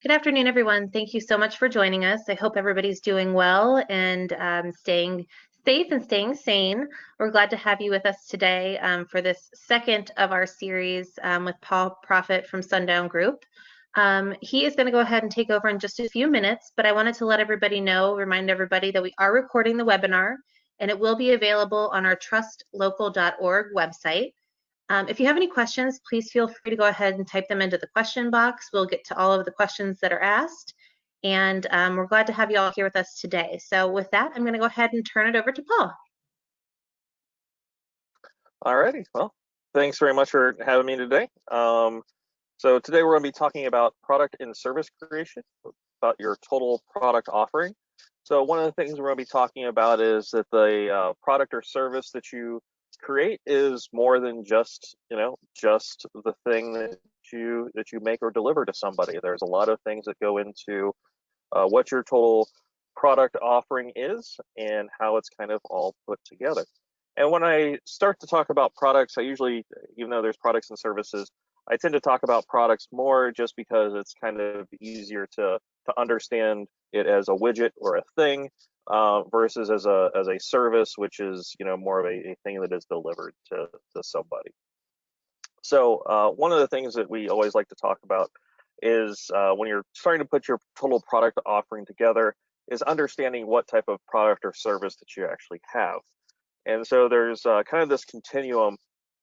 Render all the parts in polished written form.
Good afternoon, everyone. Thank you so much for joining us. I hope everybody's doing well and staying safe and staying sane. We're glad to have you with us today for this second of our series with Paul Profit from Sundown Group. He is going to go ahead and take over in just a few minutes, but I wanted to let everybody know, remind everybody that we are recording the webinar and it will be available on our trustlocal.org website. If you have any questions, please feel free to go ahead and type them into the question box. We'll get to all of the questions that are asked. And we're glad to have you all here with us today. So with that, I'm going to go ahead and turn it over to Paul. All righty. Well, thanks very much for having me today. So today we're going to be talking about product and service creation, about your total product offering. So one of the things we're going to be talking about is that the product or service that you create is more than just the thing that you make or deliver to somebody. There's a lot of things that go into what your total product offering is and how it's kind of all put together. And when I start to talk about products, I usually, even though there's products and services, I tend to talk about products more just because it's kind of easier to understand it as a widget or a thing versus as a service, which is more of a thing that is delivered to somebody. So one of the things that we always like to talk about is when you're starting to put your total product offering together, is understanding what type of product or service that you actually have. And so there's kind of this continuum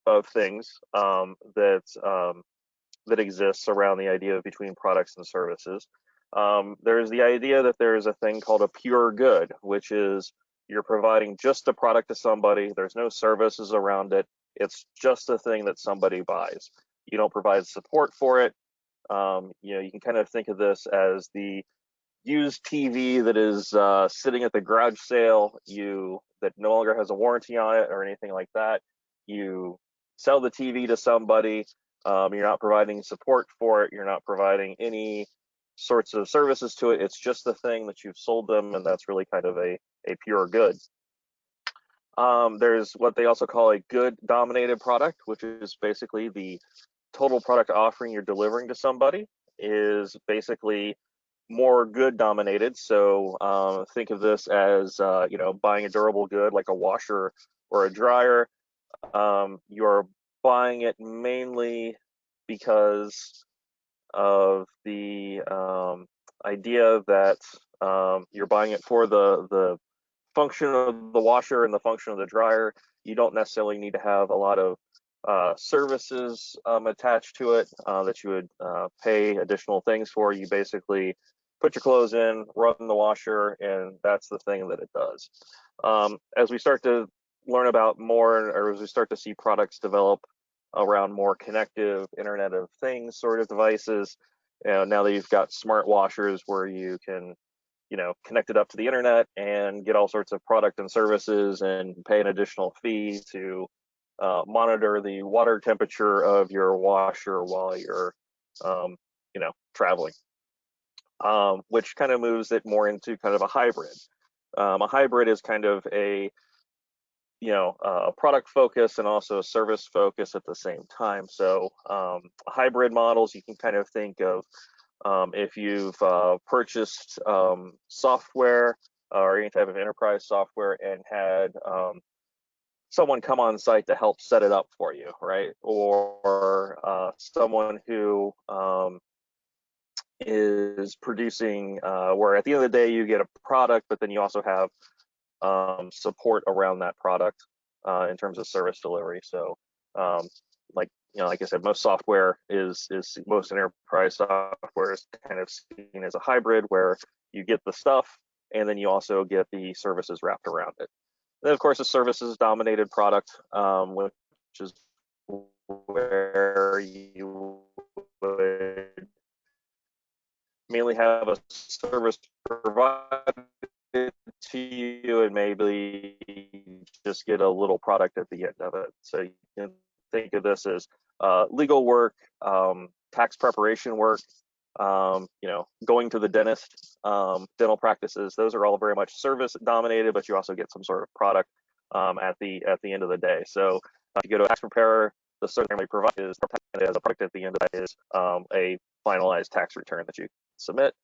of things that exists around the idea between products and services. There's the idea that there's a thing called a pure good, which is you're providing just a product to somebody. There's no services around it. It's just a thing that somebody buys. You don't provide support for it. You can kind of think of this as the used TV that is sitting at the garage sale, that no longer has a warranty on it or anything like that. You sell the TV to somebody. You're not providing support for it. You're not providing any sorts of services to it. It's just the thing that you've sold them, and that's really kind of a pure good. There's what they also call a good dominated product, which is basically the total product offering you're delivering to somebody is basically more good dominated. So think of this as buying a durable good like a washer or a dryer. You're buying it mainly because of the idea that you're buying it for the function of the washer and the function of the dryer. You don't necessarily need to have a lot of services attached to it that you would pay additional things for. You basically put your clothes in, run the washer, and that's the thing that it does. As we start to learn about more, or as we start to see products develop around more connective Internet of Things sort of devices, now that you've got smart washers where you can connect it up to the internet and get all sorts of product and services and pay an additional fee to monitor the water temperature of your washer while you're traveling, which kind of moves it more into kind of a hybrid. A hybrid is kind of a product focus and also a service focus at the same time. So hybrid models, you can kind of think of if you've purchased software or any type of enterprise software and had someone come on site to help set it up for you, right? Or someone who is producing, where at the end of the day you get a product, but then you also have support around that product in terms of service delivery. So like I said, most software most enterprise software is kind of seen as a hybrid where you get the stuff and then you also get the services wrapped around it. And then of course, a services dominated product, which is where you would mainly have a service provided to you and maybe just get a little product at the end of it. So you can think of this as legal work, tax preparation work, going to the dentist, dental practices. Those are all very much service dominated, but you also get some sort of product at the end of the day. So if you go to a tax preparer, the service they provide is as a product at the end of that is a finalized tax return that you submit.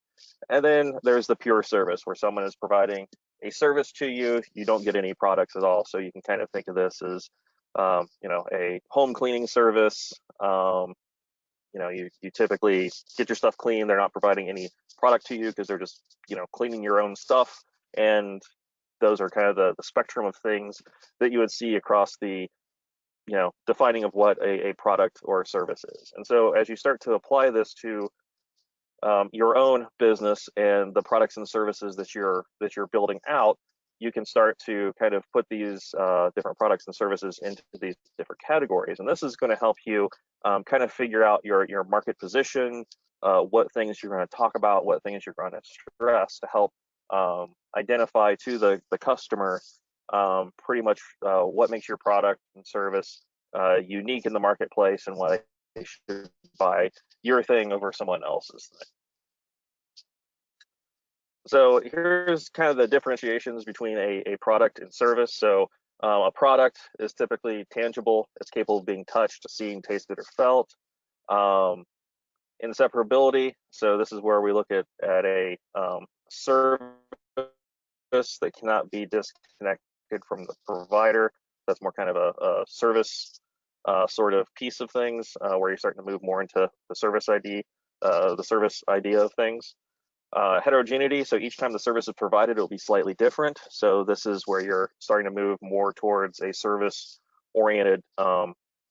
And then there's the pure service where someone is providing a service to you. You don't get any products at all. So you can kind of think of this as, a home cleaning service. You typically get your stuff clean. They're not providing any product to you because they're just, cleaning your own stuff. And those are kind of the spectrum of things that you would see across the, defining of what a product or a service is. And so as you start to apply this to your own business and the products and services that you're building out, you can start to kind of put these different products and services into these different categories. And this is going to help you kind of figure out your market position, what things you're going to talk about, what things you're going to stress to help identify to the customer pretty much what makes your product and service unique in the marketplace and why they should buy your thing over someone else's thing. So here's kind of the differentiations between a product and service. So a product is typically tangible. It's capable of being touched, seen, tasted, or felt. Inseparability. So this is where we look at a service that cannot be disconnected from the provider. That's more kind of a service sort of piece of things where you're starting to move more into the service idea of things. Heterogeneity, so each time the service is provided, it'll be slightly different. So this is where you're starting to move more towards a service-oriented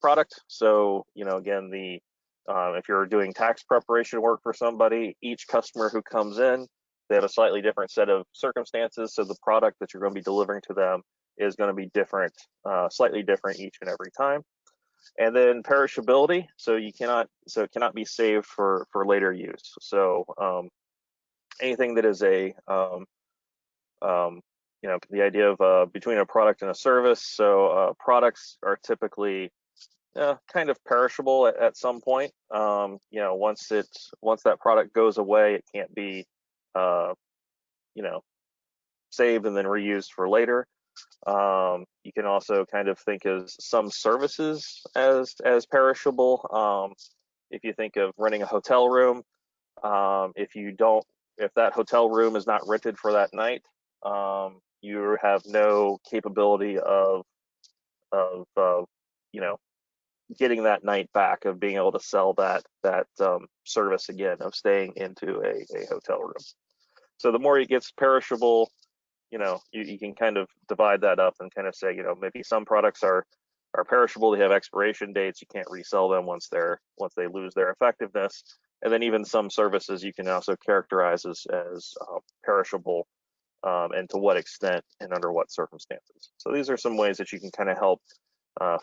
product. So, again, if you're doing tax preparation work for somebody, each customer who comes in, they have a slightly different set of circumstances. So the product that you're going to be delivering to them is going to be different, slightly different each and every time. And then perishability, so it cannot be saved for later use. So anything that is the idea of between a product and a service. So products are typically kind of perishable at some point. Once that product goes away, it can't be saved and then reused for later. You can also kind of think of some services as perishable. If you think of renting a hotel room, if that hotel room is not rented for that night, you have no capability of getting that night back, of being able to sell that service again, of staying into a hotel room. So the more it gets perishable, you can kind of divide that up and kind of say, maybe some products are perishable, they have expiration dates, you can't resell them once they lose their effectiveness. And then even some services you can also characterize as perishable, and to what extent and under what circumstances. So these are some ways that you can kind of help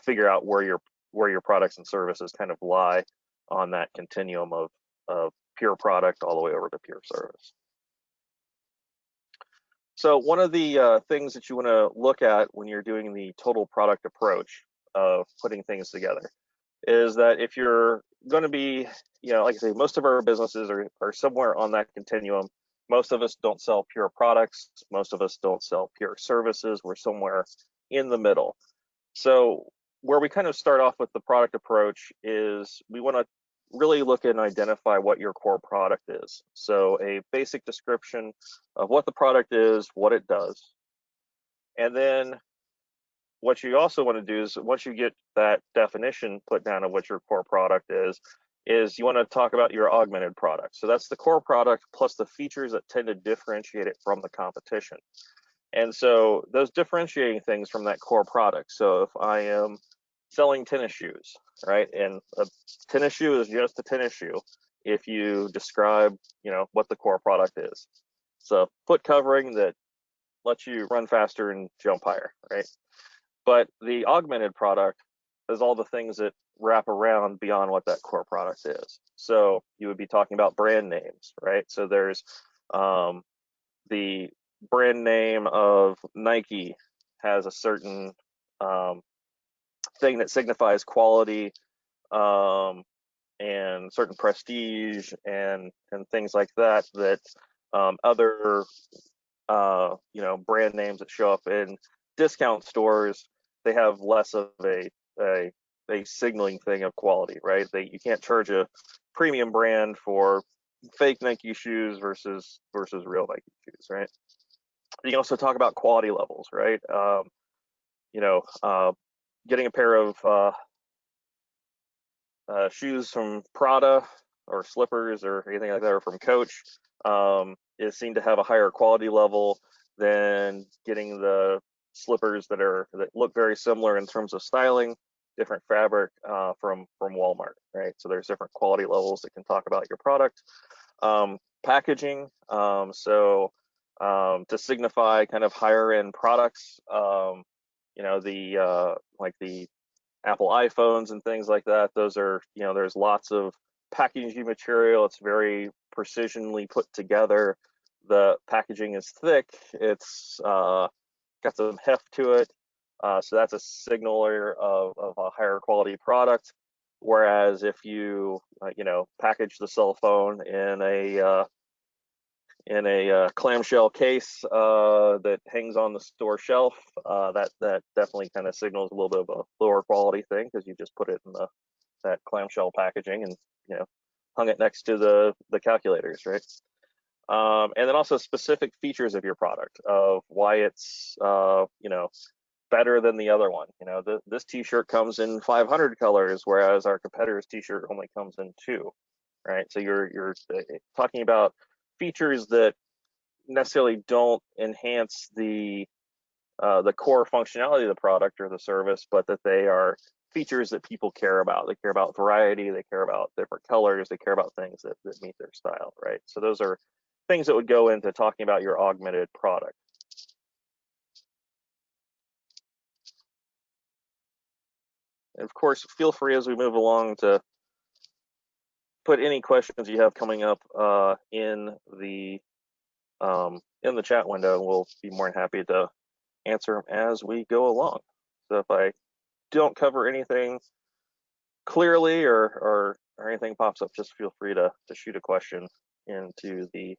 figure out where your products and services kind of lie on that continuum of pure product all the way over to pure service. So one of the things that you want to look at when you're doing the total product approach of putting things together is that if you're going to be, like I say, most of our businesses are somewhere on that continuum. Most of us don't sell pure products. Most of us don't sell pure services. We're somewhere in the middle. So where we kind of start off with the product approach is we want to really look and identify what your core product is. So a basic description of what the product is, what it does. And then what you also want to do is, once you get that definition put down of what your core product is you want to talk about your augmented product. So that's the core product plus the features that tend to differentiate it from the competition. And so those differentiating things from that core product. So if I am selling tennis shoes, right? And a tennis shoe is just a tennis shoe if you describe, what the core product is. So foot covering that lets you run faster and jump higher, right? But the augmented product is all the things that wrap around beyond what that core product is. So you would be talking about brand names, right? So there's the brand name of Nike has a certain thing that signifies quality and certain prestige and things like that other brand names that show up in discount stores, they have less of a signaling thing of quality, right? You can't charge a premium brand for fake Nike shoes versus real Nike shoes, right? You can also talk about quality levels, right? You know, getting a pair of shoes from Prada or slippers or anything like that, or from Coach, is seen to have a higher quality level than getting the slippers that look very similar in terms of styling, different fabric, from Walmart, right? So there's different quality levels that can talk about your product. Packaging, to signify kind of higher end products, the like the Apple iPhones and things like that. Those are, there's lots of packaging material. It's very precisionally put together. The packaging is thick. It's got some heft to it. So that's a signaler of a higher quality product. Whereas if you, package the cell phone in a clamshell case that hangs on the store shelf, that definitely kind of signals a little bit of a lower quality thing, because you just put it in that clamshell packaging and hung it next to the calculators, right? And then also specific features of your product, of why it's better than the other one. This T-shirt comes in 500 colors, whereas our competitor's T-shirt only comes in 2, right? So you're talking about features that necessarily don't enhance the core functionality of the product or the service, but that they are features that people care about. They care about variety, they care about different colors, they care about things that meet their style, right? So those are things that would go into talking about your augmented product. And of course, feel free as we move along to put any questions you have coming up in the chat window, and we'll be more than happy to answer them as we go along. So if I don't cover anything clearly, or anything pops up, just feel free to shoot a question into the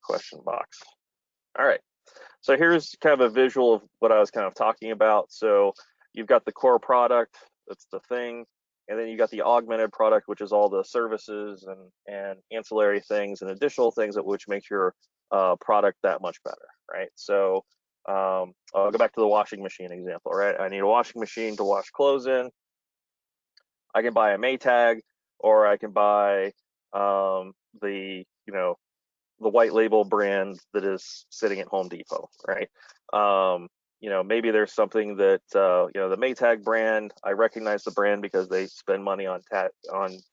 question box. All right, so here's kind of a visual of what I was kind of talking about. So you've got the core product, that's the thing, and then you got the augmented product, which is all the services and ancillary things and additional things that which makes your product that much better, right? So I'll go back to the washing machine example, right? I need a washing machine to wash clothes in. I can buy a Maytag, or I can buy the the white label brand that is sitting at Home Depot, right? Maybe there's something that the Maytag brand, I recognize the brand because they spend money on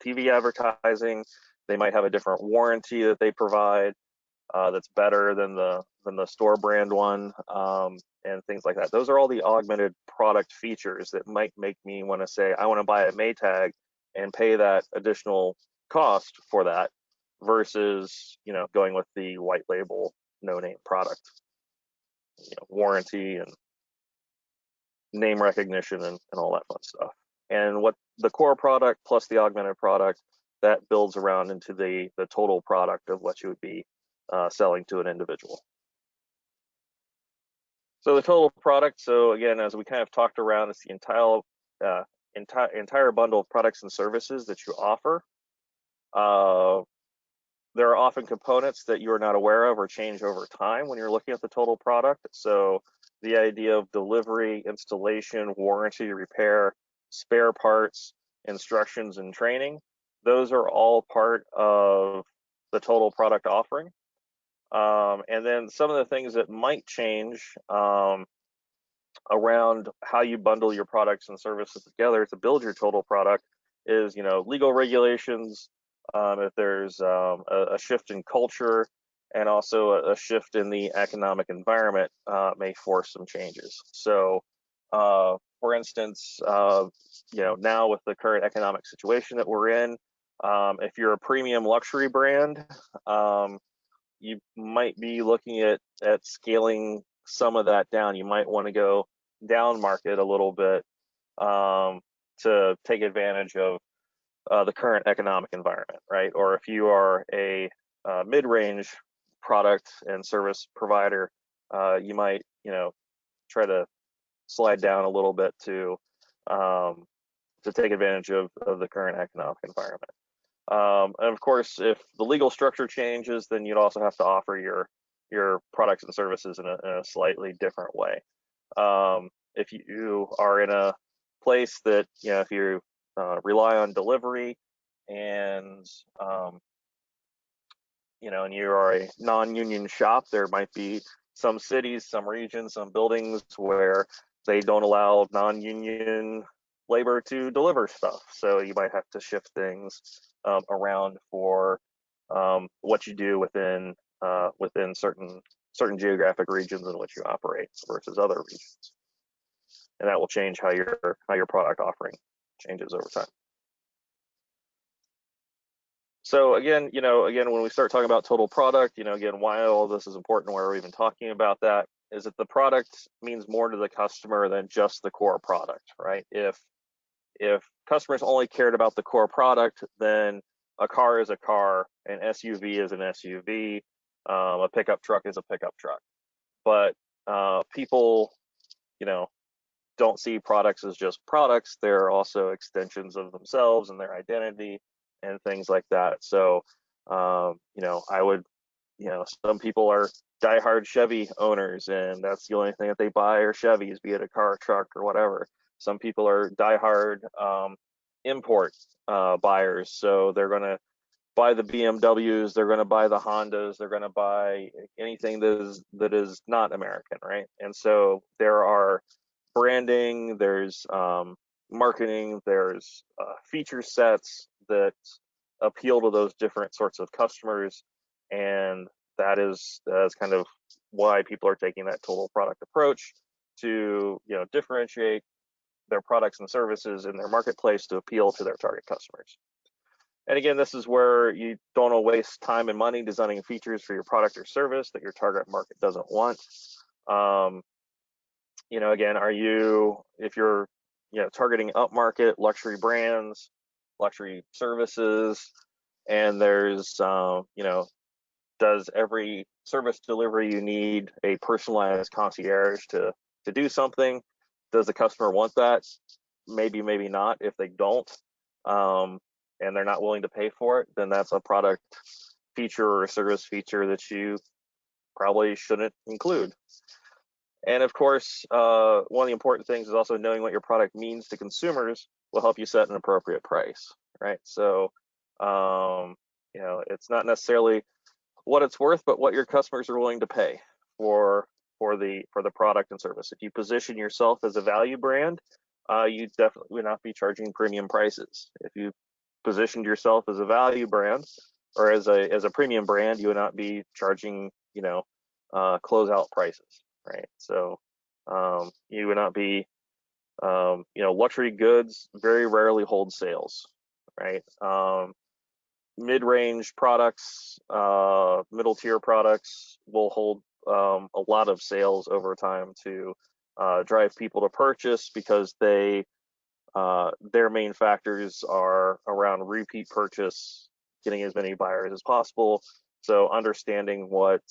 TV advertising. They might have a different warranty that they provide that's better than the store brand one, and things like that. Those are all the augmented product features that might make me want to say, I want to buy a Maytag and pay that additional cost for that, versus going with the white label no name product, warranty and name recognition and all that fun stuff. And what the core product plus the augmented product, that builds around into the total product of what you would be selling to an individual. So the total product, so again, as we kind of talked around, it's the entire bundle of products and services that you offer. There are often components that you are not aware of or change over time when you're looking at the total product. So the idea of delivery, installation, warranty, repair, spare parts, instructions, and training, those are all part of the total product offering. And then some of the things that might change around how you bundle your products and services together to build your total product is, legal regulations, if there's a shift in culture, and also a shift in the economic environment may force some changes. So, for instance, now with the current economic situation that we're in, if you're a premium luxury brand, you might be looking at scaling some of that down. You might want to go down market a little bit to take advantage of the current economic environment, right? Or if you are a mid-range product and service provider, you might, try to slide down a little bit to take advantage of the current economic environment. And of course, if the legal structure changes, then you'd also have to offer your products and services in a slightly different way. If you are in a place that, if you rely on delivery and and you are a non-union shop, there might be some cities, some regions, some buildings where they don't allow non-union labor to deliver stuff. So you might have to shift things around for what you do within certain geographic regions in which you operate versus other regions, and that will change how your product offering changes over time. So again, when we start talking about total product, again, why all this is important, why we're even talking about that, is that the product means more to the customer than just the core product, right? If customers only cared about the core product, then a car is a car, an SUV is an SUV, a pickup truck is a pickup truck. But people, don't see products as just products. They're also extensions of themselves and their identity and things like that. So, I would, some people are diehard Chevy owners, and that's the only thing that they buy are Chevys, be it a car, truck, or whatever. Some people are diehard import buyers, so they're going to buy the BMWs, they're going to buy the Hondas, they're going to buy anything that is not American, right? And so there are branding, there's marketing, there's feature sets that appeal to those different sorts of customers, and that's kind of why people are taking that total product approach to differentiate their products and services in their marketplace to appeal to their target customers. And again, this is where you don't want to waste time and money designing features for your product or service that your target market doesn't want. Again, if you're targeting upmarket luxury brands, luxury services, and there's does every service delivery you need a personalized concierge to do something? Does the customer want that? Maybe, maybe not. If they don't, and they're not willing to pay for it, then that's a product feature or a service feature that you probably shouldn't include. And of course, one of the important things is also knowing what your product means to consumers will help you set an appropriate price, right? So, it's not necessarily what it's worth, but what your customers are willing to pay for the product and service. If you position yourself as a value brand, you definitely would not be charging premium prices. If you positioned yourself as a value brand or as a premium brand, you would not be charging closeout prices, right? So you would not be luxury goods very rarely hold sales, right? Mid-range products, middle tier products will hold a lot of sales over time to drive people to purchase, because their main factors are around repeat purchase, getting as many buyers as possible. So understanding what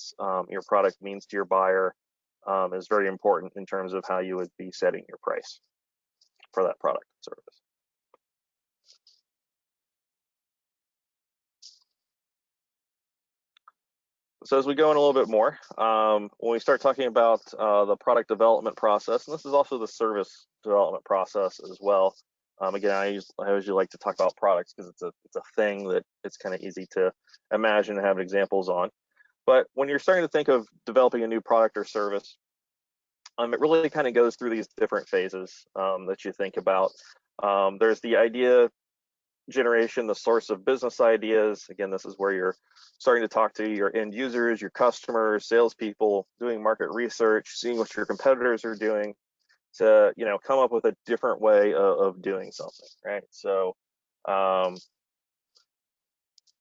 your product means to your buyer is very important in terms of how you would be setting your price for that product and service. So as we go in a little bit more, when we start talking about the product development process, and this is also the service development process as well. Again, I usually like to talk about products because it's a thing that it's kind of easy to imagine and have examples on. But when you're starting to think of developing a new product or service, it really kind of goes through these different phases that you think about. There's the idea generation, the source of business ideas. Again, this is where you're starting to talk to your end users, your customers, salespeople, doing market research, seeing what your competitors are doing to come up with a different way of doing something, right? So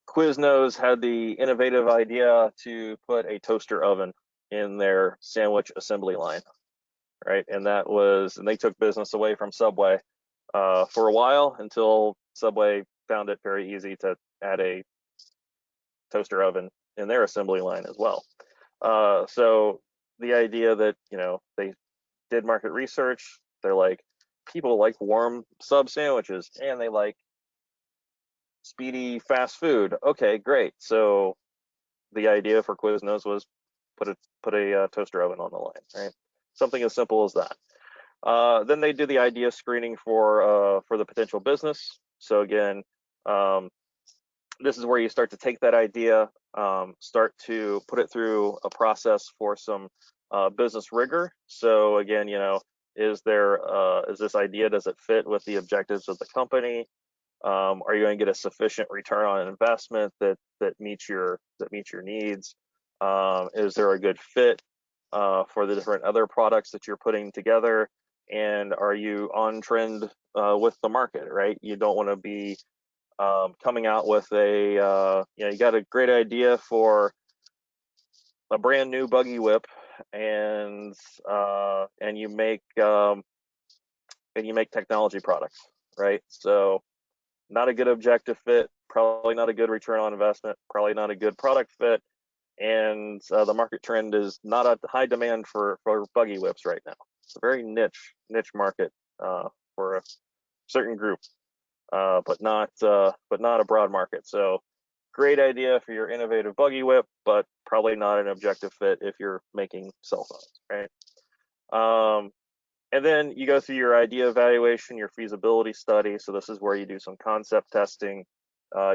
Quiznos had the innovative idea to put a toaster oven in their sandwich assembly line, right? And they took business away from Subway for a while, until Subway found it very easy to add a toaster oven in their assembly line as well. So the idea that they did market research, they're like, people like warm sub sandwiches, and they like speedy fast food. Okay, great. So the idea for Quiznos was put a toaster oven on the line, right? Something as simple as that. Then they do the idea screening for the potential business. So again, um, this is where you start to take that idea, start to put it through a process for some business rigor. So again, is this idea, does it fit with the objectives of the company? Are you going to get a sufficient return on investment that meets your needs? Is there a good fit for the different other products that you're putting together? And are you on trend with the market, right? You don't want to be coming out with you got a great idea for a brand new buggy whip, and you make technology products, right? So not a good objective fit, probably not a good return on investment, probably not a good product fit, and the market trend is not a high demand for buggy whips right now. It's a very niche market for a certain group, but not a broad market. So great idea for your innovative buggy whip, but probably not an objective fit if you're making cell phones, right? And then you go through your idea evaluation, your feasibility study. So this is where you do some concept testing.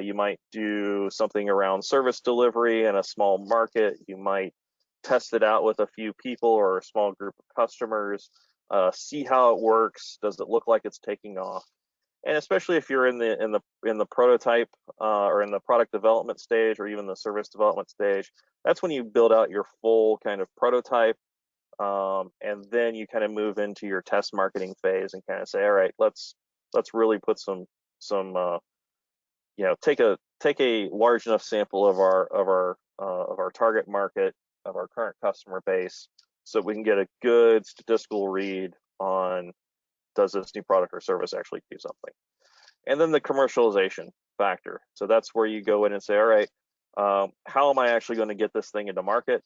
You might do something around service delivery in a small market. You might test it out with a few people or a small group of customers, see how it works. Does it look like it's taking off? And especially if you're in the prototype or in the product development stage or even the service development stage, that's when you build out your full kind of prototype, and then you kind of move into your test marketing phase and kind of say, all right, let's really put some take a large enough sample of our target market, of our current customer base, so we can get a good statistical read on, does this new product or service actually do something? And then the commercialization factor. So that's where you go in and say, all right, how am I actually going to get this thing into market?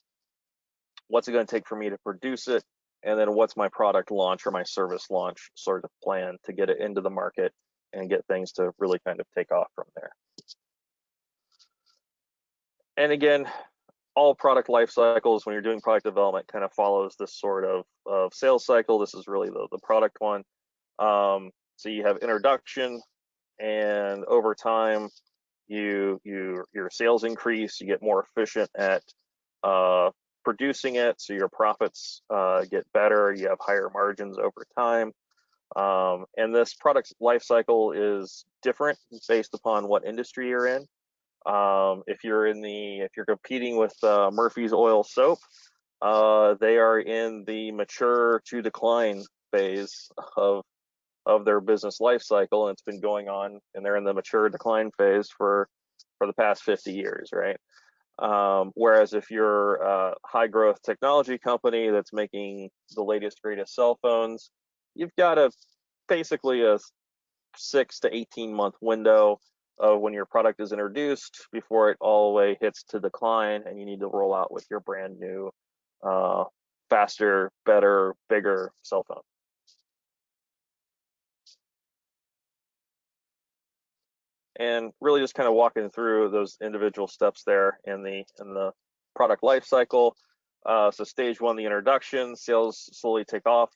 What's it going to take for me to produce it? And then what's my product launch or my service launch sort of plan to get it into the market and get things to really kind of take off from there? And again, all product life cycles, when you're doing product development, kind of follows this sort of sales cycle. This is really the product one. So you have introduction, and over time, your sales increase. You get more efficient at producing it, so your profits get better. You have higher margins over time. And this product life cycle is different based upon what industry you're in. If you're competing with Murphy's Oil Soap, they are in the mature to decline phase of their business life cycle, and it's been going on, and they're in the mature decline phase for the past 50 years, right? Whereas if you're a high growth technology company that's making the latest, greatest cell phones, you've got basically a 6 to 18-month window of when your product is introduced before it all the way hits to decline, and you need to roll out with your brand new, faster, better, bigger cell phone. And really just kind of walking through those individual steps there in the product life cycle. So stage one, the introduction, sales slowly take off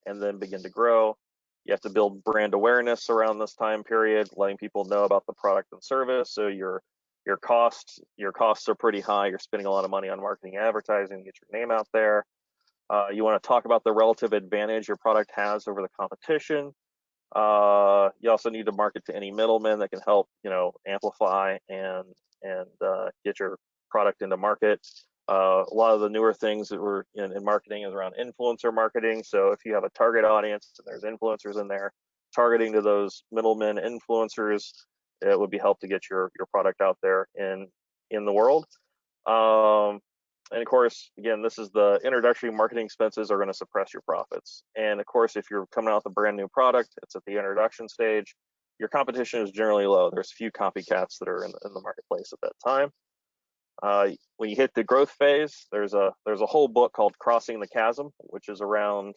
and then begin to grow. You have to build brand awareness around this time period, letting people know about the product and service. So your costs are pretty high. You're spending a lot of money on marketing and advertising to get your name out there. You want to talk about the relative advantage your product has over the competition. You also need to market to any middlemen that can help, amplify and get your product into market. A lot of the newer things that we're in marketing is around influencer marketing. So if you have a target audience and there's influencers in there, targeting to those middlemen influencers, it would be help to get your product out there in the world. And of course, again, this is the introductory marketing expenses are going to suppress your profits. And of course, if you're coming out with a brand new product, it's at the introduction stage, your competition is generally low. There's few copycats that are in the marketplace at that time. When you hit the growth phase, there's a whole book called Crossing the Chasm, which is around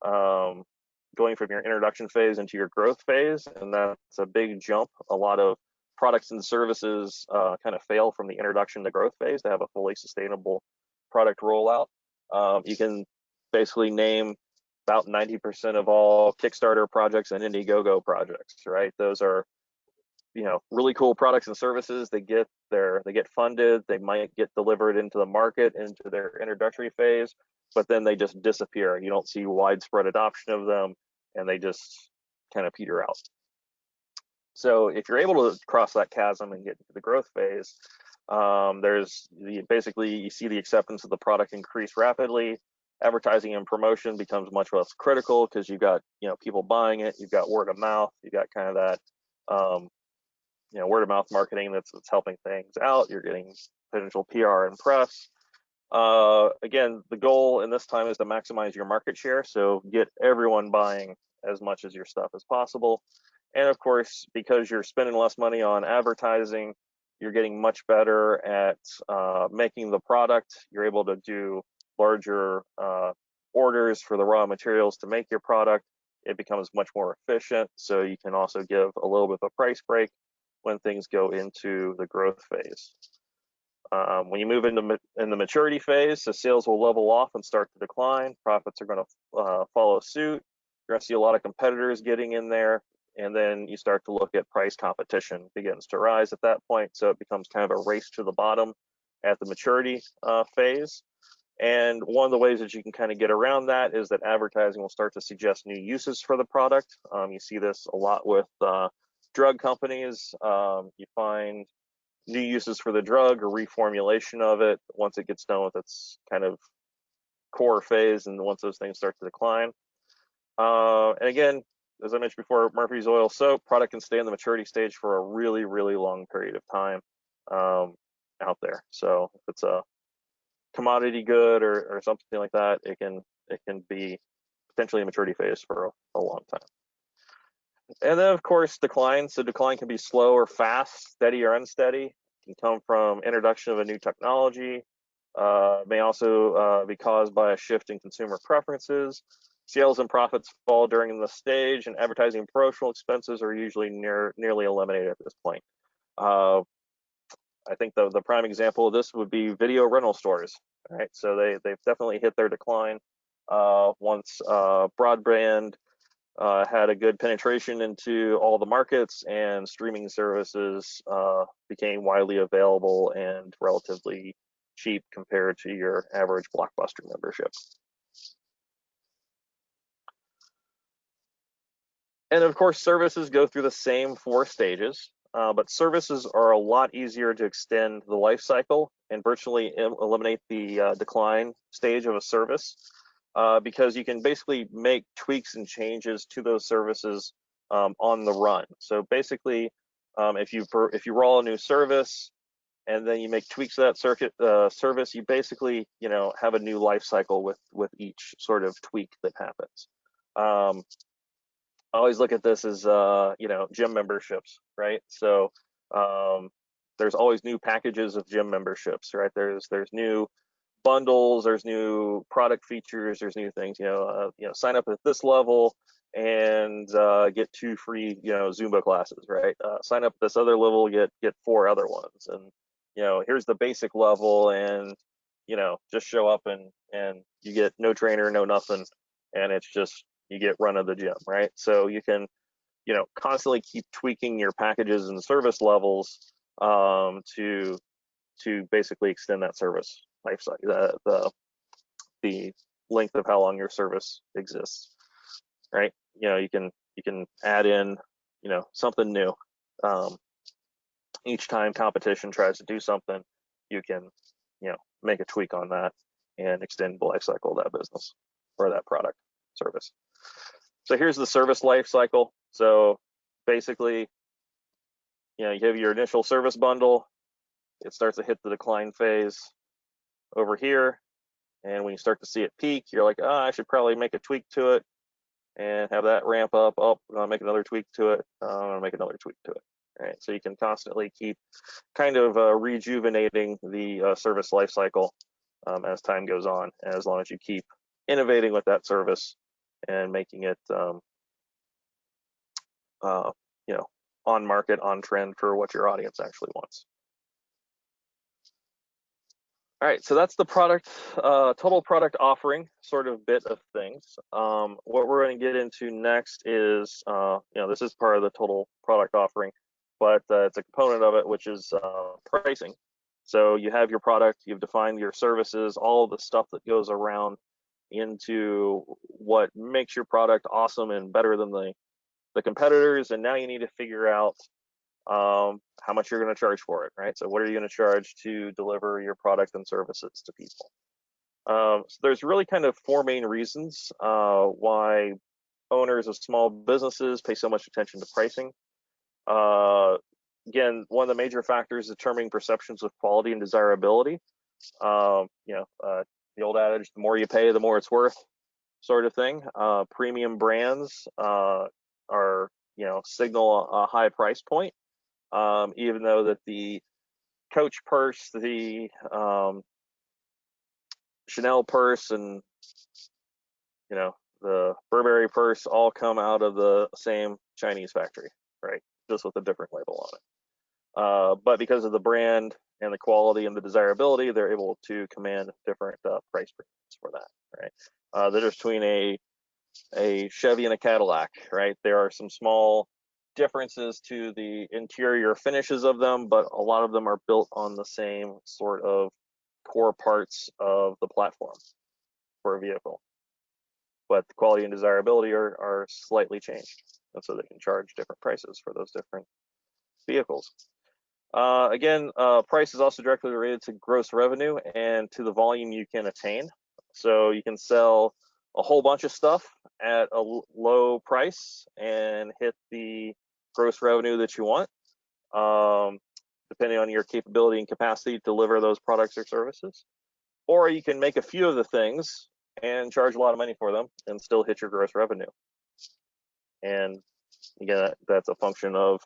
going from your introduction phase into your growth phase. And that's a big jump. A lot of products and services kind of fail from the introduction to growth phase to have a fully sustainable product rollout. You can basically name about 90% of all Kickstarter projects and Indiegogo projects, right? Those are, really cool products and services. They get funded, they might get delivered into the market, into their introductory phase, but then they just disappear. You don't see widespread adoption of them, and they just kind of peter out. So if you're able to cross that chasm and get into the growth phase, basically you see the acceptance of the product increase rapidly. Advertising and promotion becomes much less critical because you've got people buying it, you've got word of mouth, you've got kind of that word of mouth marketing that's helping things out. You're getting potential PR and press. Again, the goal in this time is to maximize your market share, so get everyone buying as much as your stuff as possible. And of course, because you're spending less money on advertising, you're getting much better at making the product. You're able to do larger orders for the raw materials to make your product. It becomes much more efficient, so you can also give a little bit of a price break when things go into the growth phase. When you move in the maturity phase, the sales will level off and start to decline. Profits are going to follow suit. You're going to see a lot of competitors getting in there, and then you start to look at price competition begins to rise at that point. So it becomes kind of a race to the bottom at the maturity phase. And one of the ways that you can kind of get around that is that advertising will start to suggest new uses for the product. You see this a lot with drug companies. You find new uses for the drug or reformulation of it once it gets done with its kind of core phase, and once those things start to decline. And again, as I mentioned before, Murphy's Oil soap product can stay in the maturity stage for a really, really long period of time out there. So if it's a commodity good or something like that, it can be potentially a maturity phase for a long time. And then of course decline. So decline can be slow or fast, steady or unsteady. It can come from introduction of a new technology. May also be caused by a shift in consumer preferences. Sales and profits fall during the stage, and advertising and promotional expenses are usually nearly eliminated at this point. I think the prime example of this would be video rental stores. Right, so they've definitely hit their decline once broadband had a good penetration into all the markets, and streaming services became widely available and relatively cheap compared to your average Blockbuster membership. And of course, services go through the same 4 stages, but services are a lot easier to extend the life cycle and virtually eliminate the decline stage of a service, because you can basically make tweaks and changes to those services on the run. So basically, if you roll a new service and then you make tweaks to that service, you basically have a new life cycle with each sort of tweak that happens. I always look at this as gym memberships, right? So there's always new packages of gym memberships, right? There's new bundles, there's new product features, there's new things. Sign up at this level and get 2 free Zumba classes, right? Sign up at this other level, get 4 other ones, and here's the basic level, and just show up and you get no trainer, no nothing, and it's just you get run of the gym, right? So you can constantly keep tweaking your packages and service levels to basically extend that service life cycle, the length of how long your service exists, right? You can add in something new each time competition tries to do something. You can make a tweak on that and extend the life cycle of that business or that product service. So here's the service life cycle. So basically, you have your initial service bundle. It starts to hit the decline phase over here, and when you start to see it peak, you're like, I should probably make a tweak to it and have that ramp up. I'm gonna make another tweak to it. I'm gonna make another tweak to it. All right, so you can constantly keep kind of rejuvenating the service life cycle as time goes on, as long as you keep innovating with that service and making it on market, on trend for what your audience actually wants. All right, so that's the product, total product offering sort of bit of things. What we're going to get into next is, this is part of the total product offering, but it's a component of it, which is pricing. So you have your product, you've defined your services, all of the stuff that goes around into what makes your product awesome and better than the competitors, and now you need to figure out how much you're going to charge for it, right? So what are you going to charge to deliver your product and services to people? So there's really kind of four main reasons why owners of small businesses pay so much attention to pricing. Again, one of the major factors determining perceptions of quality and desirability. The old adage, the more you pay, the more it's worth, sort of thing. Premium brands are, signal a high price point. Even though that the Coach purse, the Chanel purse, and the Burberry purse all come out of the same Chinese factory, right? Just with a different label on it. But because of the brand and the quality and the desirability, they're able to command different price premiums for that, right? The difference between a Chevy and a Cadillac, right? There are some small differences to the interior finishes of them, but a lot of them are built on the same sort of core parts of the platform for a vehicle. But the quality and desirability are slightly changed, and so they can charge different prices for those different vehicles. Again, price is also directly related to gross revenue and to the volume you can attain. So you can sell a whole bunch of stuff at a low price and hit the gross revenue that you want, depending on your capability and capacity to deliver those products or services. Or you can make a few of the things and charge a lot of money for them and still hit your gross revenue. And again, that's a function of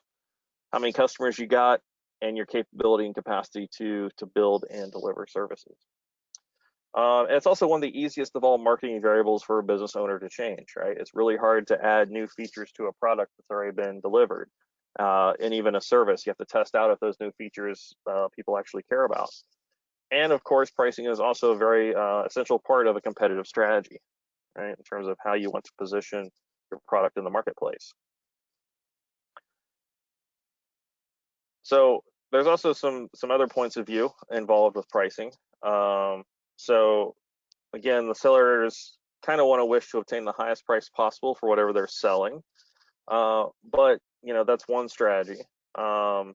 how many customers you got and your capability and capacity to build and deliver services. And it's also one of the easiest of all marketing variables for a business owner to change, right? It's really hard to add new features to a product that's already been delivered. And even a service, you have to test out if those new features people actually care about. And of course, pricing is also a very essential part of a competitive strategy, right? In terms of how you want to position your product in the marketplace. So there's also some other points of view involved with pricing. So again, the sellers kind of want to wish to obtain the highest price possible for whatever they're selling. But that's one strategy. But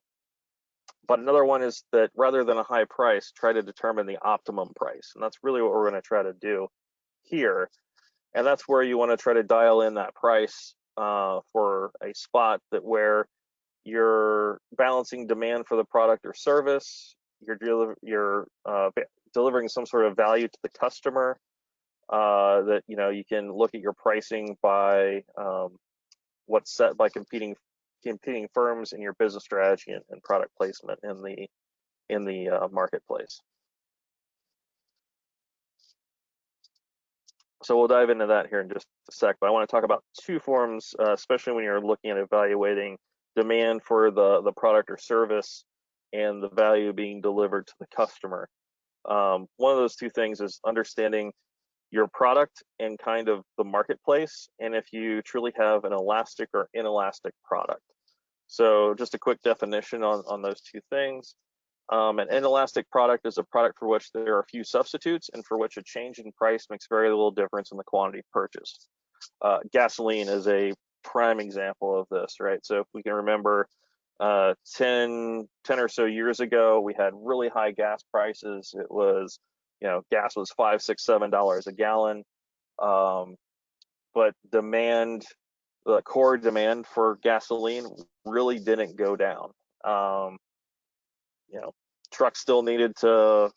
another one is that rather than a high price, try to determine the optimum price. And that's really what we're going to try to do here. And that's where you want to try to dial in that price for a spot where you're balancing demand for the product or service, you're delivering some sort of value to the customer, that you can look at your pricing by what's set by competing firms in your business strategy and product placement in the marketplace. So we'll dive into that here in just a sec, but I want to talk about two forms, especially when you're looking at evaluating demand for the product or service and the value being delivered to the customer. One of those two things is understanding your product and kind of the marketplace, and if you truly have an elastic or inelastic product. So just a quick definition on those two things. An inelastic product is a product for which there are few substitutes and for which a change in price makes very little difference in the quantity purchased. Gasoline is a prime example of this, right? So if we can remember 10 or so years ago, we had really high gas prices. It was, gas was $5, $6, $7 a gallon. But demand, the core demand for gasoline really didn't go down. Trucks still needed to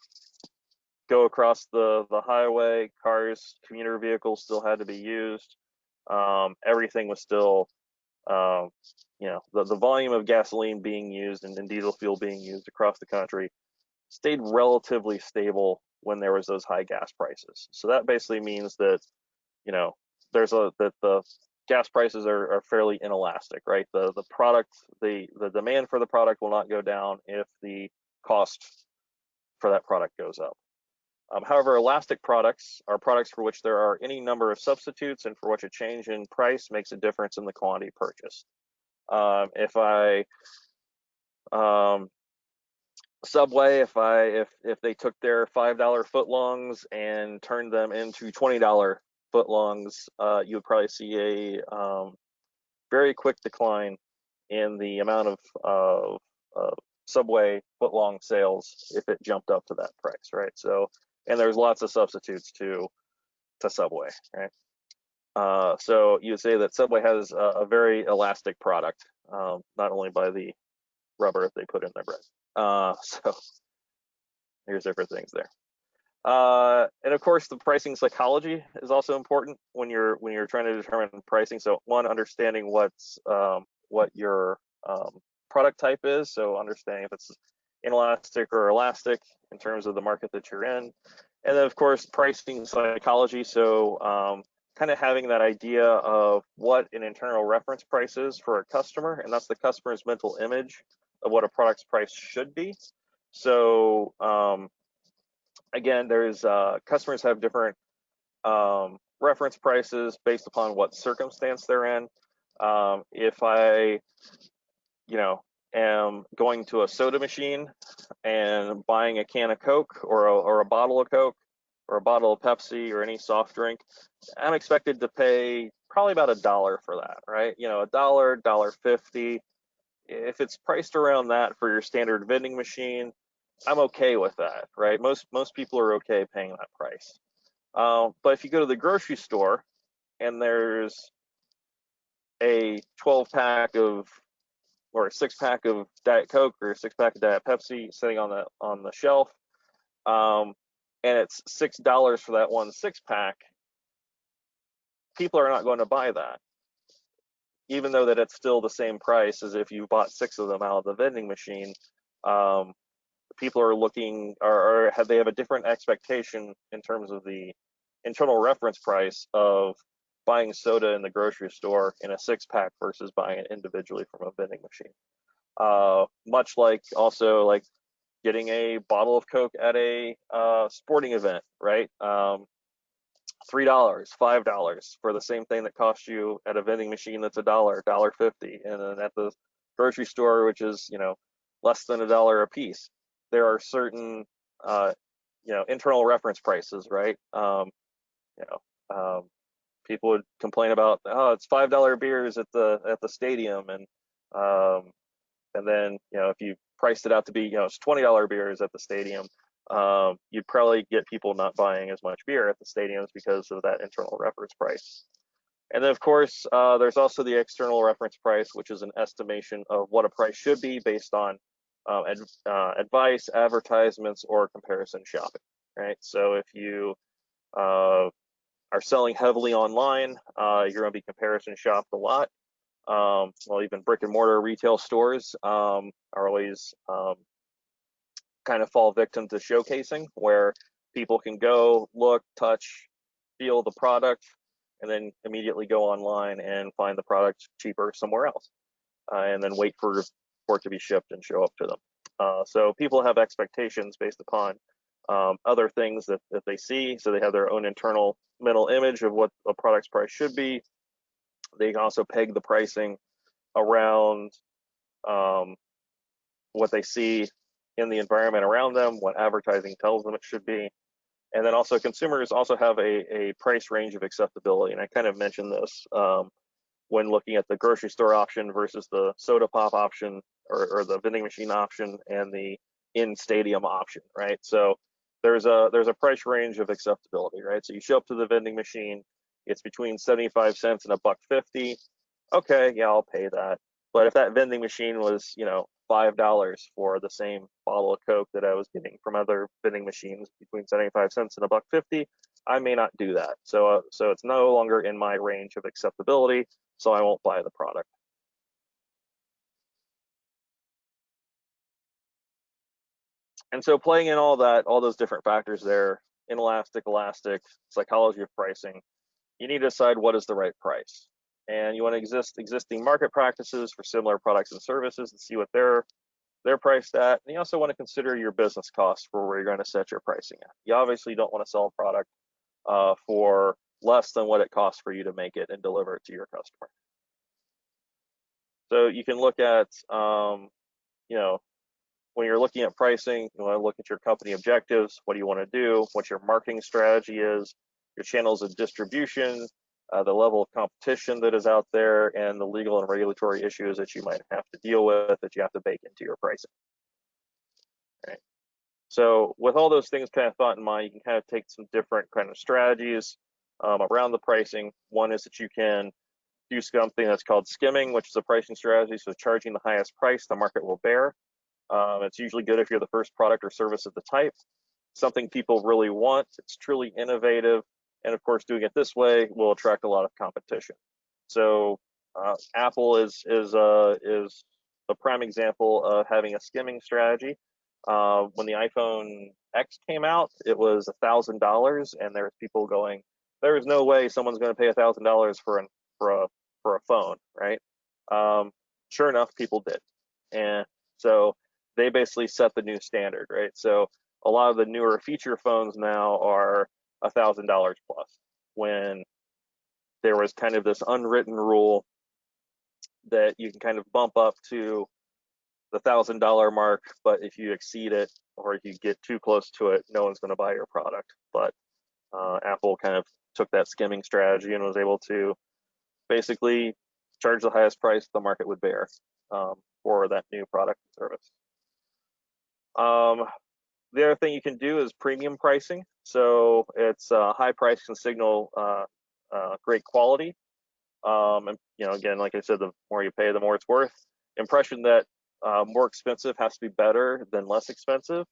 go across the highway. Cars, commuter vehicles still had to be used. Everything was still, the volume of gasoline being used and diesel fuel being used across the country stayed relatively stable when there was those high gas prices. So that basically means that, that the gas prices are fairly inelastic, right? The product, the demand for the product will not go down if the cost for that product goes up. However, elastic products are products for which there are any number of substitutes and for which a change in price makes a difference in the quantity purchased. Subway, if they took their $5 footlongs and turned them into $20 footlongs, you would probably see a very quick decline in the amount of Subway footlong sales if it jumped up to that price, right? So, and there's lots of substitutes to Subway, right? So you would say that Subway has a very elastic product, not only by the rubber they put in their bread. So here's different things there. And of course, the pricing psychology is also important when you're trying to determine pricing. So one, understanding what your product type is. So understanding if it's inelastic or elastic in terms of the market that you're in. And then of course, pricing psychology. So kind of having that idea of what an internal reference price is for a customer, and that's the customer's mental image of what a product's price should be. So again, there's customers have different reference prices based upon what circumstance they're in. If I, am going to a soda machine and buying a can of Coke or a bottle of Coke or a bottle of Pepsi or any soft drink, I'm expected to pay probably about $1 for that, right? $1, $1.50. If it's priced around that for your standard vending machine, I'm okay with that, right? Most people are okay paying that price. But if you go to the grocery store and there's a 12-pack or a 6-pack of Diet Coke or a 6-pack of Diet Pepsi sitting on the shelf, and it's $6 for that one 6-pack, people are not going to buy that, even though that it's still the same price as if you bought 6 of them out of the vending machine. People are looking, or they have a different expectation in terms of the internal reference price of buying soda in the grocery store in a 6-pack versus buying it individually from a vending machine. Much like also like getting a bottle of Coke at a sporting event, right? $3, $5 for the same thing that costs you at a vending machine that's $1, $1.50, and then at the grocery store, which is less than $1 a piece. There are certain internal reference prices, right? People would complain about, oh, it's $5 beers at the stadium, and then if you priced it out to be it's $20 beers at the stadium, you'd probably get people not buying as much beer at the stadiums because of that internal reference price. And then of course, there's also the external reference price, which is an estimation of what a price should be based on advice, advertisements, or comparison shopping, right? So if you are selling heavily online, you're going to be comparison shopped a lot. Well, even brick and mortar retail stores are always kind of fall victim to showcasing, where people can go, look, touch, feel the product, and then immediately go online and find the product cheaper somewhere else, and then wait for it to be shipped and show up to them. So people have expectations based upon other things that they see, so they have their own internal mental image of what a product's price should be. They can also peg the pricing around what they see in the environment around them, what advertising tells them it should be. And then also consumers also have a price range of acceptability. And I kind of mentioned this when looking at the grocery store option versus the soda pop option, or the vending machine option, and the in-stadium option, right? So there's a price range of acceptability, right? So you show up to the vending machine, it's between 75 cents and $1.50. Okay, yeah, I'll pay that. But if that vending machine was, $5 for the same bottle of Coke that I was getting from other vending machines between 75 cents and $1.50, I may not do that. So it's no longer in my range of acceptability, so I won't buy the product. And so playing in all those different factors there, inelastic, elastic, psychology of pricing, you need to decide what is the right price. and you want to existing market practices for similar products and services and see what they're priced at. And you also want to consider your business costs for where you're going to set your pricing at. You obviously don't want to sell a product for less than what it costs for you to make it and deliver it to your customer. So you can look at, you know, when you're looking at pricing, you want to look at your company objectives. What do you want to do? What your marketing strategy is, your channels of distribution, the level of competition that is out there, and the legal and regulatory issues that you might have to deal with that you have to bake into your pricing. Right. So with all those things kind of thought in mind, you can kind of take some different kind of strategies around the pricing. One is that you can do something that's called skimming, which is a pricing strategy. So charging the highest price the market will bear. It's usually good if you're the first product or service of the type, something people really want. It's truly innovative. And of course, doing it this way will attract a lot of competition. So Apple is a prime example of having a skimming strategy. When the iPhone X came out, it was $1,000, and there's people going, there is no way someone's going to pay $1,000 for a phone, right? Sure enough, people did. And so they basically set the new standard, right? So a lot of the newer feature phones now are $1,000 plus, when there was kind of this unwritten rule that you can kind of bump up to the $1,000 mark, but if you exceed it or if you get too close to it, no one's going to buy your product. But Apple kind of took that skimming strategy and was able to basically charge the highest price the market would bear for that new product and service. The other thing you can do is premium pricing. So it's high price can signal great quality. And again, like I said, the more you pay, the more it's worth. Impression that more expensive has to be better than less expensive.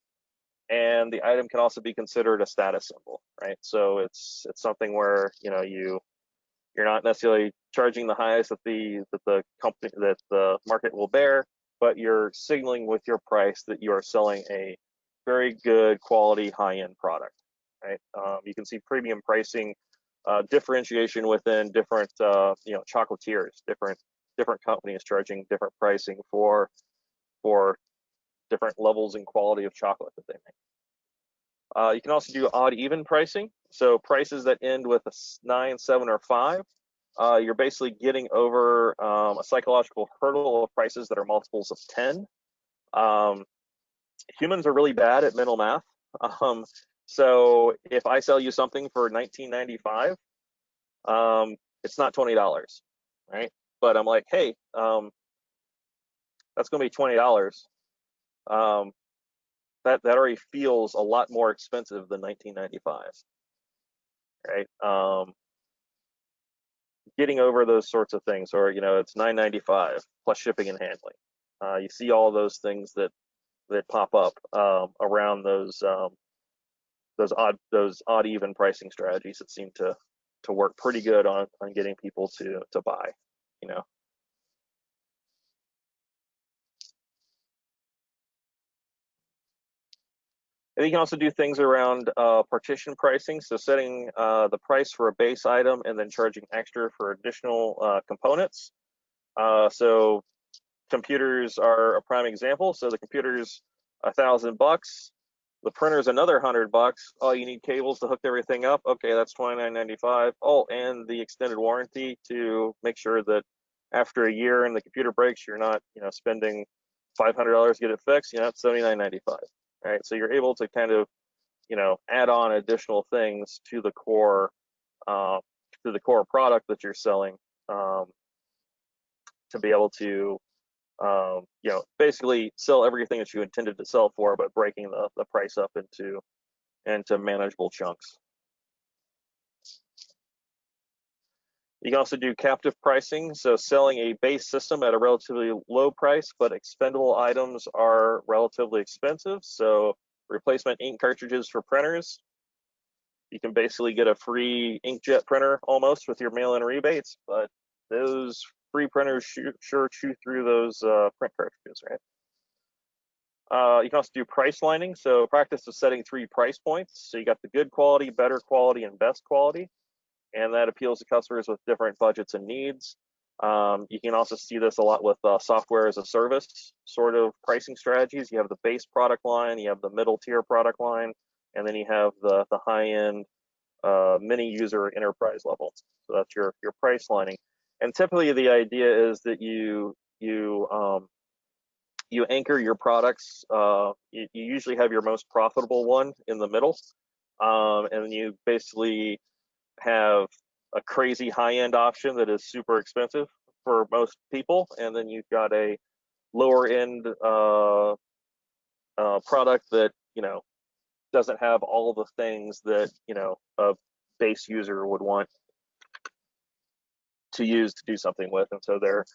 And the item can also be considered a status symbol, right? So it's something where you're not necessarily charging the highest that the market will bear, but you're signaling with your price that you are selling a very good quality high-end product, right? You can see premium pricing differentiation within different chocolatiers, different companies charging different pricing for different levels and quality of chocolate that they make. You can also do odd even pricing, so prices that end with a 9, 7, or 5. You're basically getting over a psychological hurdle of prices that are multiples of 10. Humans are really bad at mental math. So if I sell you something for $19.95, it's not $20, right? But I'm like, hey, that's going to be $20. That already feels a lot more expensive than $19.95, right? Getting over those sorts of things, or it's $9.95 plus shipping and handling. You see all those things that pop up around those odd even pricing strategies that seem to work pretty good on getting people to buy. And you can also do things around partition pricing, so setting the price for a base item and then charging extra for additional components. So computers are a prime example. So the computer's $1,000. The printer's another $100. Oh, you need cables to hook everything up. Okay, that's $29.95. Oh, and the extended warranty to make sure that after a year and the computer breaks, you're not spending $500 to get it fixed. It's $79.95. Right, so you're able to kind of add on additional things to the core product that you're selling to be able to basically sell everything that you intended to sell for, but breaking the price up into manageable chunks. You can also do captive pricing, so selling a base system at a relatively low price, but expendable items are relatively expensive. So replacement ink cartridges for printers. You can basically get a free inkjet printer almost with your mail-in rebates, but those free printers sure chew through those print cartridges, right? You can also do price lining, so practice of setting 3 price points. So you got the good quality, better quality, and best quality. And that appeals to customers with different budgets and needs. You can also see this a lot with software as a service sort of pricing strategies. You have the base product line, you have the middle tier product line, and then you have the high end mini user enterprise level. So that's your price lining. And typically the idea is that you anchor your products. You usually have your most profitable one in the middle, and you basically have a crazy high-end option that is super expensive for most people, and then you've got a lower-end product that doesn't have all the things that a base user would want to use to do something with, and so they're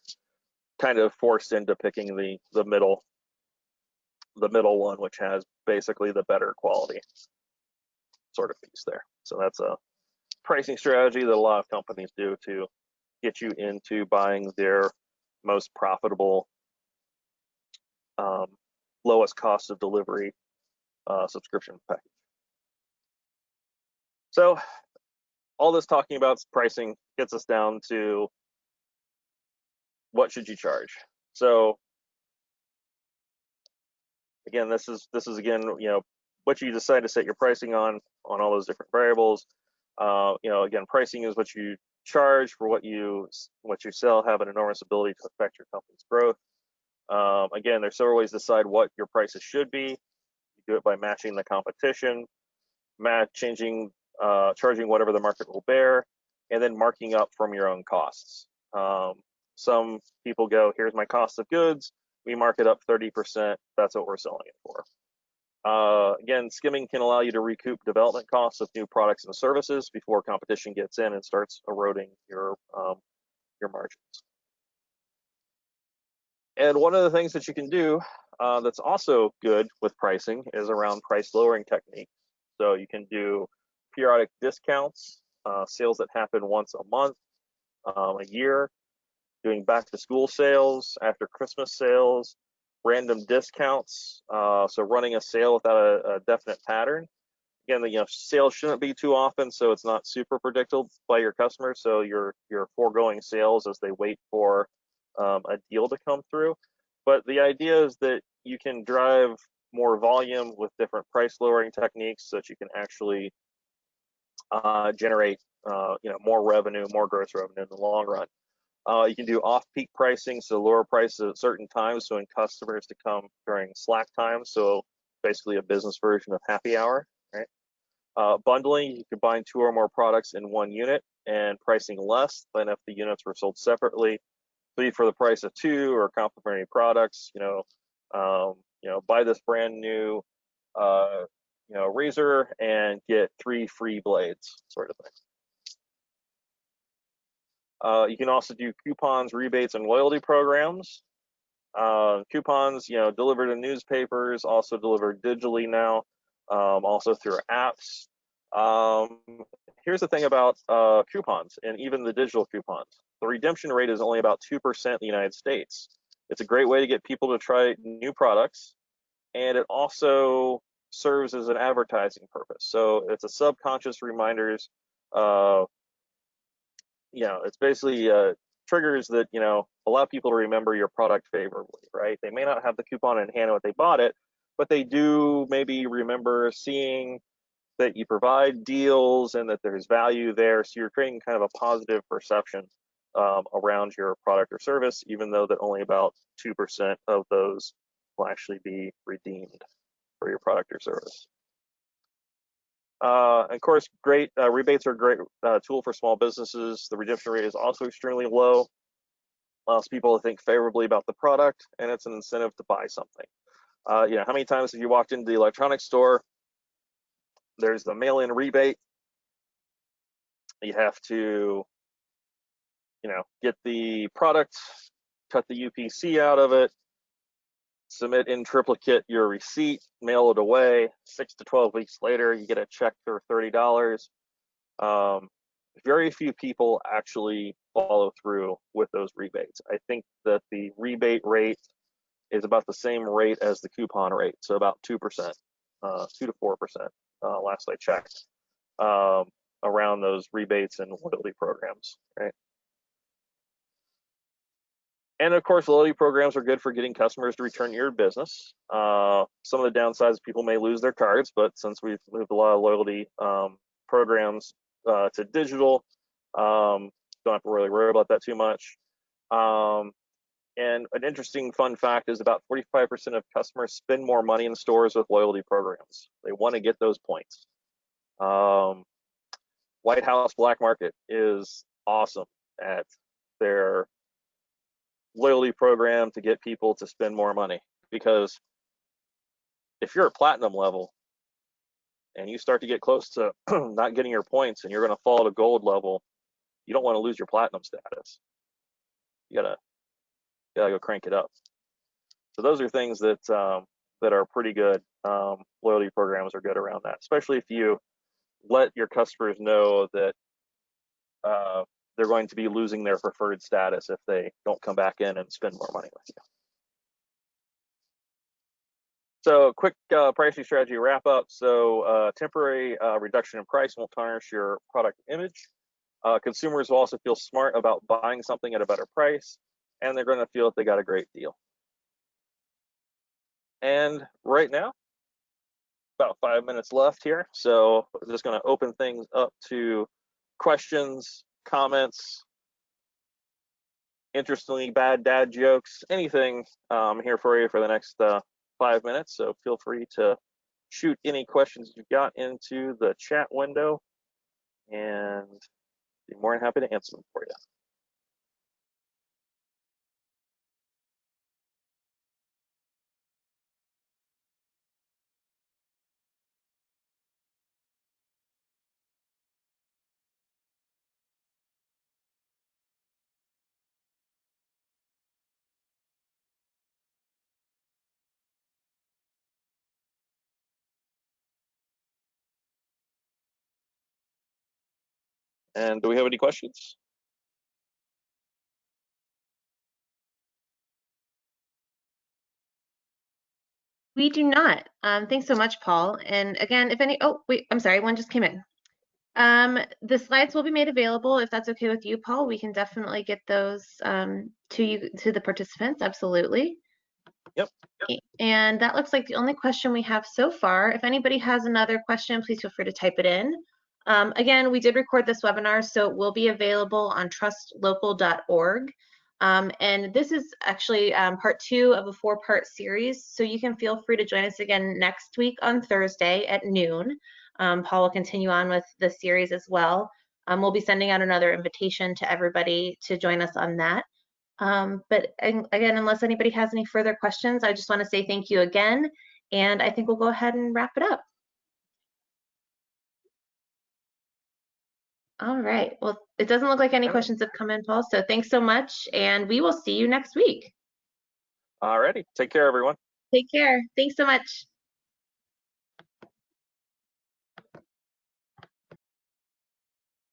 kind of forced into picking the middle one, which has basically the better quality sort of piece there. So that's a pricing strategy that a lot of companies do to get you into buying their most profitable, lowest cost of delivery subscription package. So all this talking about pricing gets us down to what should you charge. So again, this is again, what you decide to set your pricing on all those different variables. Again, pricing is what you charge for what you sell, have an enormous ability to affect your company's growth. Again, there's several ways to decide what your prices should be. You do it by matching the competition, charging whatever the market will bear, and then marking up from your own costs. Some people go, here's my cost of goods, we mark it up 30%, that's what we're selling it for. Again, skimming can allow you to recoup development costs of new products and services before competition gets in and starts eroding your margins. And one of the things that you can do that's also good with pricing is around price lowering techniques. So you can do periodic discounts, sales that happen once a month, a year, doing back to school sales, after Christmas sales, random discounts. So running a sale without a definite pattern. Again, sales shouldn't be too often, so it's not super predictable by your customers. So you're foregoing sales as they wait for a deal to come through. But the idea is that you can drive more volume with different price lowering techniques so that you can actually generate more revenue, more gross revenue in the long run. You can do off-peak pricing, so lower prices at certain times, so in customers to come during slack time, so basically a business version of happy hour, right? Bundling, you combine 2 or more products in one unit, and pricing less than if the units were sold separately. 3 for the price of 2, or complementary products. Buy this brand new razor and get 3 free blades, sort of thing. You can also do coupons, rebates, and loyalty programs. Coupons, delivered in newspapers, also delivered digitally now, also through apps. Here's the thing about coupons and even the digital coupons. The redemption rate is only about 2% in the United States. It's a great way to get people to try new products, and it also serves as an advertising purpose. So it's a subconscious reminders. It's basically triggers that allow people to remember your product favorably, right? They may not have the coupon in hand when they bought it, but they do maybe remember seeing that you provide deals and that there's value there. So you're creating kind of a positive perception around your product or service, even though that only about 2% of those will actually be redeemed for your product or service. Of course, great rebates are a great tool for small businesses. The redemption rate is also extremely low. Allows people to think favorably about the product, and it's an incentive to buy something. How many times have you walked into the electronics store? There's the mail-in rebate. You have to, get the product, cut the UPC out of it, submit in triplicate your receipt, mail it away. 6 to 12 weeks later, you get a check for $30. Very few people actually follow through with those rebates. I think that the rebate rate is about the same rate as the coupon rate, so about 2%, 2 to 4%, last I checked, around those rebates and loyalty programs, right? And of course, loyalty programs are good for getting customers to return to your business. Some of the downsides, people may lose their cards, but since we've moved a lot of loyalty programs to digital, don't have to really worry about that too much. And an interesting fun fact is about 45% of customers spend more money in stores with loyalty programs. They want to get those points. White House Black Market is awesome at their loyalty program to get people to spend more money, because if you're at platinum level and you start to get close to not getting your points and you're going to fall to gold level, you don't want to lose your platinum status. You gotta go crank it up. So those are things that that are pretty good. Loyalty programs are good around that, especially if you let your customers know that they're going to be losing their preferred status if they don't come back in and spend more money with you. So quick pricing strategy wrap up. So temporary reduction in price won't tarnish your product image. Consumers will also feel smart about buying something at a better price, and they're going to feel that they got a great deal. And right now, about 5 minutes left here. So I'm just going to open things up to questions, comments, interestingly bad dad jokes, anything here for you for the next 5 minutes. So feel free to shoot any questions you've got into the chat window, and be more than happy to answer them for you. And do we have any questions? We do not. Thanks so much, Paul. And again, if any, oh, wait, I'm sorry, one just came in. The slides will be made available. If that's okay with you, Paul, we can definitely get those to you, to the participants. Absolutely. Yep. And that looks like the only question we have so far. If anybody has another question, please feel free to type it in. Again, we did record this webinar, so it will be available on trustlocal.org. And this is actually part 2 of a 4-part series, so you can feel free to join us again next week on Thursday at noon. Paul will continue on with the series as well. We'll be sending out another invitation to everybody to join us on that. But again, unless anybody has any further questions, I just want to say thank you again, and I think we'll go ahead and wrap it up. All right. Well, it doesn't look like any questions have come in, Paul, so thanks so much, and we will see you next week. All righty. Take care, everyone. Take care. Thanks so much.